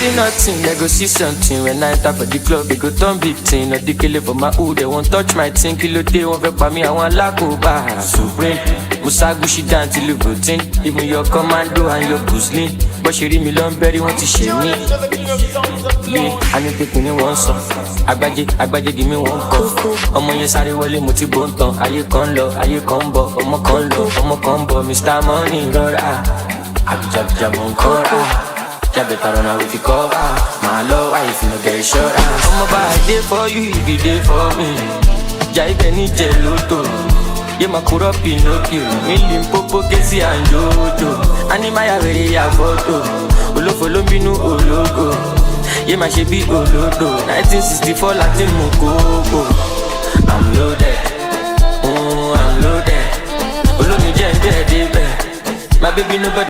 See nothing, they go see something. When I enter for the club, they go turn big thing. Not the killer for my hood, they won't touch my thing. Kilo day, won't for me, I want lakoba. Supreme, Musa Gushi down till you routine. Even your commando and your Guzlin. But she read me long berry, want to share me. Yeah, I need to put in one song. Agbaje, give me one cup. Omo yes, I wole moti bonton. Aye kon lo, aye kon bo. Omo kon bo. Mr. Money, Rora. Abija Moncora. Yeah, better run away if you cover. My love, why if you no get short? I'm about a day for you, if you day for me. Jai Benny Geloto. Yeah, my Kura Pinocchio. Million Popo, Kesi and Jojo. Animaya very a photo. Olo follow me no ologo. Yeah, my shebi olodo. 1964 Latin Mokoko. I'm loaded. I'm loaded. Olo mi jẹ́ my baby nobody.